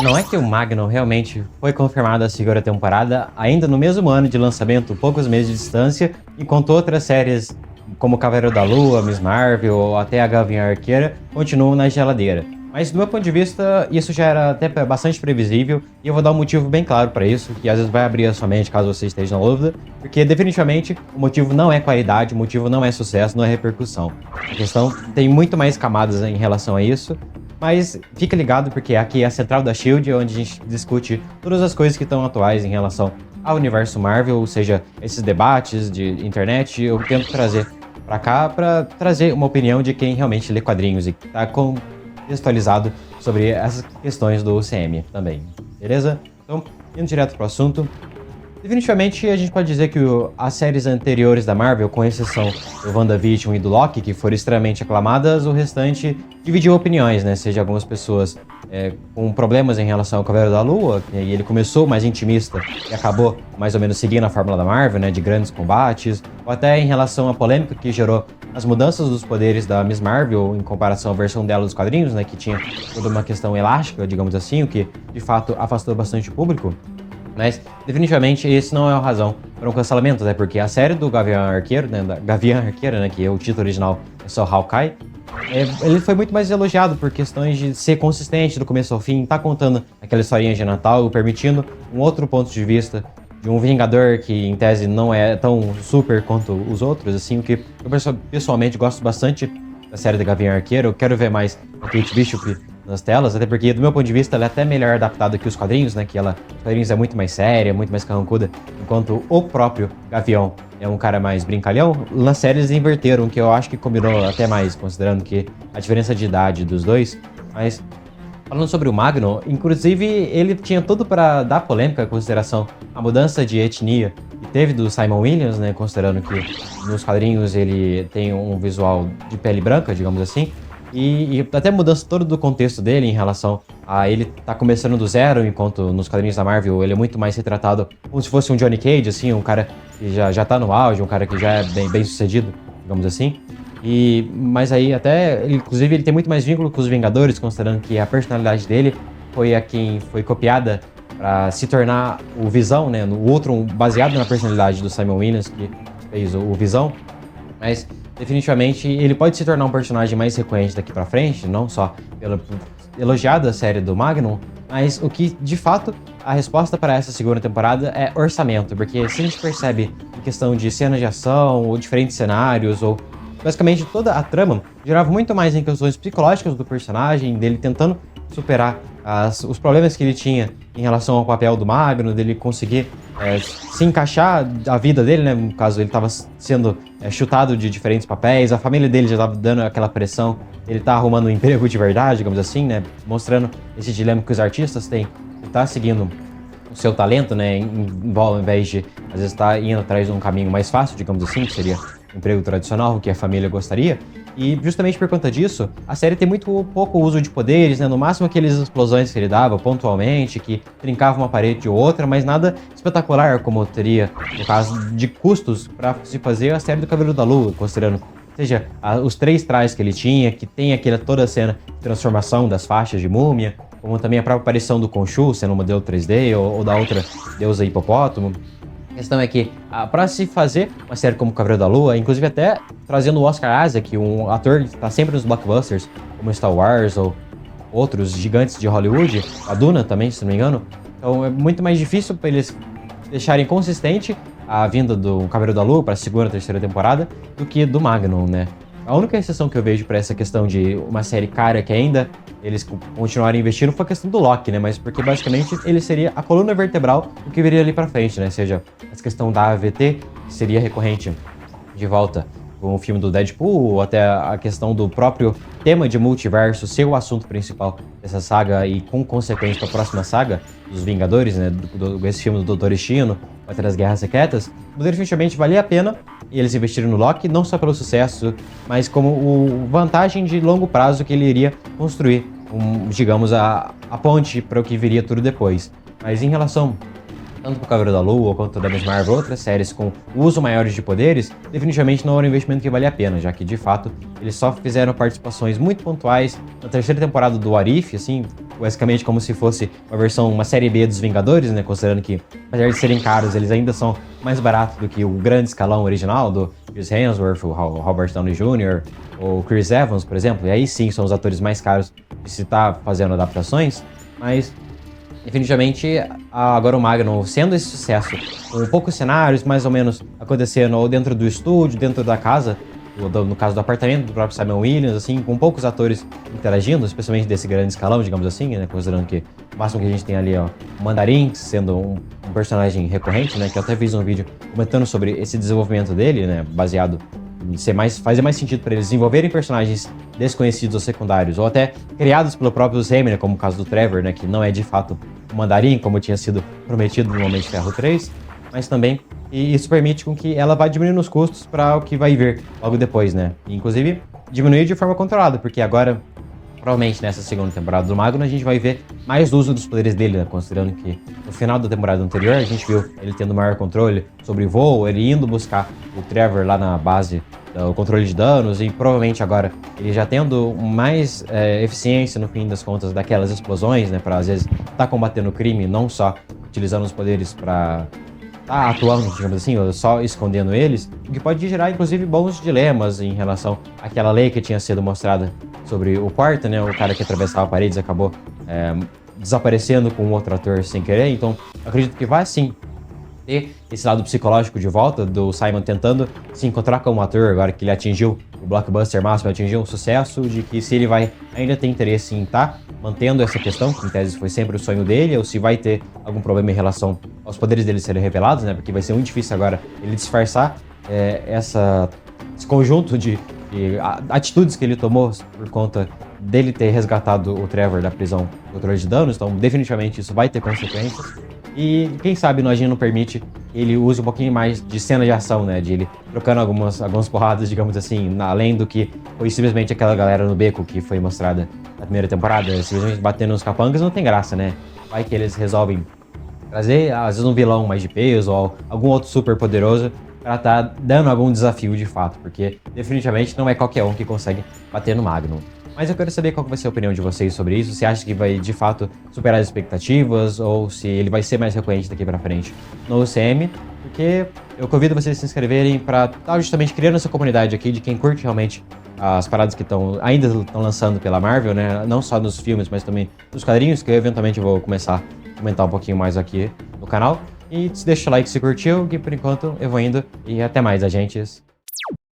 Não é que o Magnum realmente foi confirmada a segunda temporada ainda no mesmo ano de lançamento, poucos meses de distância, enquanto outras séries como Cavaleiro da Lua, Miss Marvel ou até a Gavião Arqueira continuam na geladeira. Mas do meu ponto de vista, isso já era até bastante previsível e eu vou dar um motivo bem claro para isso, que às vezes vai abrir a sua mente caso você esteja na dúvida, porque definitivamente o motivo não é qualidade, o motivo não é sucesso, não é repercussão. A questão tem muito mais camadas em relação a isso. Mas fica ligado porque aqui é a Central da SHIELD, onde a gente discute todas as coisas que estão atuais em relação ao universo Marvel, ou seja, esses debates de internet, eu tento trazer pra cá para trazer uma opinião de quem realmente lê quadrinhos e tá contextualizado sobre essas questões do UCM também, beleza? Então, indo direto pro assunto, definitivamente a gente pode dizer que as séries anteriores da Marvel, com exceção do WandaVision e do Loki, que foram extremamente aclamadas, o restante dividiu opiniões, né? Seja algumas pessoas com problemas em relação ao Cavaleiro da Lua, e ele começou mais intimista e acabou mais ou menos seguindo a fórmula da Marvel, né? De grandes combates, ou até em relação à polêmica que gerou as mudanças dos poderes da Miss Marvel em comparação à versão dela dos quadrinhos, né? Que tinha toda uma questão elástica, digamos assim, o que de fato afastou bastante o público. Mas, definitivamente, esse não é a razão para um cancelamento, né? Porque a série do Gavião Arqueiro, né? Da Gavião Arqueira, né? Que é o título original é só Hawkeye. Ele foi muito mais elogiado por questões de ser consistente do começo ao fim, tá contando aquela historinha de Natal, permitindo um outro ponto de vista de um Vingador que, em tese, não é tão super quanto os outros, assim, o que eu pessoalmente gosto bastante da série da Gavião Arqueiro. Eu quero ver mais a Kate Bishop nas telas, até porque, do meu ponto de vista, ela é até melhor adaptada que os quadrinhos, né? Que os quadrinhos é muito mais séria, muito mais carrancuda, enquanto o próprio Gavião é um cara mais brincalhão. Nas séries eles inverteram, que eu acho que combinou até mais, considerando que a diferença de idade dos dois. Mas, falando sobre o Magno, inclusive, ele tinha tudo para dar polêmica, em consideração a mudança de etnia que teve do Simon Williams, né? Considerando que nos quadrinhos ele tem um visual de pele branca, digamos assim. E até a mudança toda do contexto dele em relação a ele tá começando do zero, enquanto nos quadrinhos da Marvel ele é muito mais retratado como se fosse um Johnny Cage, assim, um cara que já tá no auge, um cara que já é bem sucedido, digamos assim. Mas aí até, inclusive, ele tem muito mais vínculo com os Vingadores, considerando que a personalidade dele foi a quem foi copiada para se tornar o Visão, né? No outro, baseado na personalidade do Simon Williams, que fez o Visão. Mas definitivamente ele pode se tornar um personagem mais recorrente daqui pra frente, não só pela elogiada série do Magnum, mas o que de fato a resposta para essa segunda temporada é orçamento, porque se a gente percebe em questão de cenas de ação ou diferentes cenários ou basicamente toda a trama girava muito mais em questões psicológicas do personagem, dele tentando superar os problemas que ele tinha em relação ao papel do Magno, dele conseguir se encaixar a vida dele, né? No caso, ele estava sendo chutado de diferentes papéis, a família dele já estava dando aquela pressão, ele tá arrumando um emprego de verdade, digamos assim, né? Mostrando esse dilema que os artistas têm, ele tá seguindo o seu talento, né? Ao invés de, às vezes, estar indo atrás de um caminho mais fácil, digamos assim, que seria um emprego tradicional, o que a família gostaria. E justamente por conta disso, a série tem muito pouco uso de poderes, né? No máximo aquelas explosões que ele dava pontualmente, que trincavam uma parede ou outra, mas nada espetacular como teria, no caso, de custos para se fazer a série do Cavaleiro da Lua, considerando, seja, os 3 trajes que ele tinha, que tem toda a cena de transformação das faixas de múmia, como também a própria aparição do Khonshu, sendo um modelo 3D, ou da outra deusa hipopótamo. A questão é que, para se fazer uma série como Cavaleiro da Lua, inclusive até trazendo o Oscar Isaac, um ator que está sempre nos blockbusters, como Star Wars ou outros gigantes de Hollywood, a Duna também, se não me engano, então é muito mais difícil para eles deixarem consistente a vinda do Cavaleiro da Lua para a segunda, terceira temporada do que do Magnum, né? A única exceção que eu vejo para essa questão de uma série cara que ainda eles continuarem investindo foi a questão do Loki, né? Mas porque basicamente ele seria a coluna vertebral do que viria ali pra frente, né? Seja essa questão da AVT, que seria recorrente de volta com o filme do Deadpool, ou até a questão do próprio tema de multiverso ser o assunto principal dessa saga e com consequência para a próxima saga dos Vingadores, né? Esse filme do Doutor Destino, Batalha das Guerras Secretas, definitivamente valia a pena eles investirem no Loki, não só pelo sucesso, mas como vantagem de longo prazo que ele iria construir, digamos, a ponte para o que viria tudo depois. Mas em relação tanto pro Cavaleiro da Lua quanto da Miss Marvel, outras séries com uso maiores de poderes, definitivamente não era um investimento que valia a pena, já que de fato eles só fizeram participações muito pontuais na terceira temporada do What If, assim, basicamente como se fosse uma série B dos Vingadores, né, considerando que, apesar de serem caros, eles ainda são mais baratos do que o grande escalão original do Chris Hemsworth, o Robert Downey Jr., ou Chris Evans, por exemplo, e aí sim são os atores mais caros de se estar fazendo adaptações, mas definitivamente, agora o Magnum, sendo esse sucesso, com poucos cenários, mais ou menos acontecendo ou dentro do estúdio, dentro da casa, no caso do apartamento do próprio Simon Williams, assim, com poucos atores interagindo, especialmente desse grande escalão, digamos assim, né, considerando que o máximo que a gente tem ali, ó, o Mandarim, sendo um personagem recorrente, né, que eu até fiz um vídeo comentando sobre esse desenvolvimento dele, né, baseado em fazer mais sentido para eles desenvolverem personagens desconhecidos ou secundários, ou até criados pelo próprio Sam, né, como o caso do Trevor, né, que não é de fato o Mandarim, como tinha sido prometido no Homem de Ferro 3, mas também e isso permite com que ela vá diminuindo os custos para o que vai vir logo depois, né? E, inclusive, diminuir de forma controlada, porque agora, provavelmente nessa segunda temporada do Magnum, a gente vai ver mais uso dos poderes dele, né? Considerando que no final da temporada anterior a gente viu ele tendo maior controle sobre voo, ele indo buscar o Trevor lá na base do controle de danos, e provavelmente agora ele já tendo mais eficiência no fim das contas daquelas explosões, né? Para às vezes estar combatendo o crime, não só utilizando os poderes para atuando, digamos assim, ou só escondendo eles, o que pode gerar, inclusive, bons dilemas em relação àquela lei que tinha sido mostrada sobre o quarto, né? O cara que atravessava paredes acabou desaparecendo com um outro ator sem querer, então acredito que vai sim ter esse lado psicológico de volta do Simon tentando se encontrar com o ator agora que ele atingiu o blockbuster máximo, atingiu um sucesso, de que se ele vai ainda ter interesse em estar mantendo essa questão, que em tese foi sempre o sonho dele, ou se vai ter algum problema em relação aos poderes dele serem revelados, né? Porque vai ser muito difícil agora ele disfarçar esse conjunto de atitudes que ele tomou por conta dele ter resgatado o Trevor da prisão do controle de danos, então definitivamente isso vai ter consequências. E quem sabe a gente não permite ele use um pouquinho mais de cena de ação, né? De ele trocando algumas porradas, digamos assim, além do que foi simplesmente aquela galera no beco que foi mostrada na primeira temporada, simplesmente batendo nos capangas não tem graça, né? Vai que eles resolvem trazer, às vezes, um vilão mais de peso ou algum outro super poderoso pra tá dando algum desafio de fato, porque definitivamente não é qualquer um que consegue bater no Magnum. Mas eu quero saber qual vai ser a opinião de vocês sobre isso. Você acha que vai, de fato, superar as expectativas ou se ele vai ser mais recorrente daqui pra frente no UCM? Porque eu convido vocês a se inscreverem pra estar justamente criando essa comunidade aqui de quem curte realmente as paradas que ainda estão lançando pela Marvel, né? Não só nos filmes, mas também nos quadrinhos, que eu eventualmente vou começar a comentar um pouquinho mais aqui no canal. E deixa o like se curtiu, que por enquanto eu vou indo. E até mais, agentes.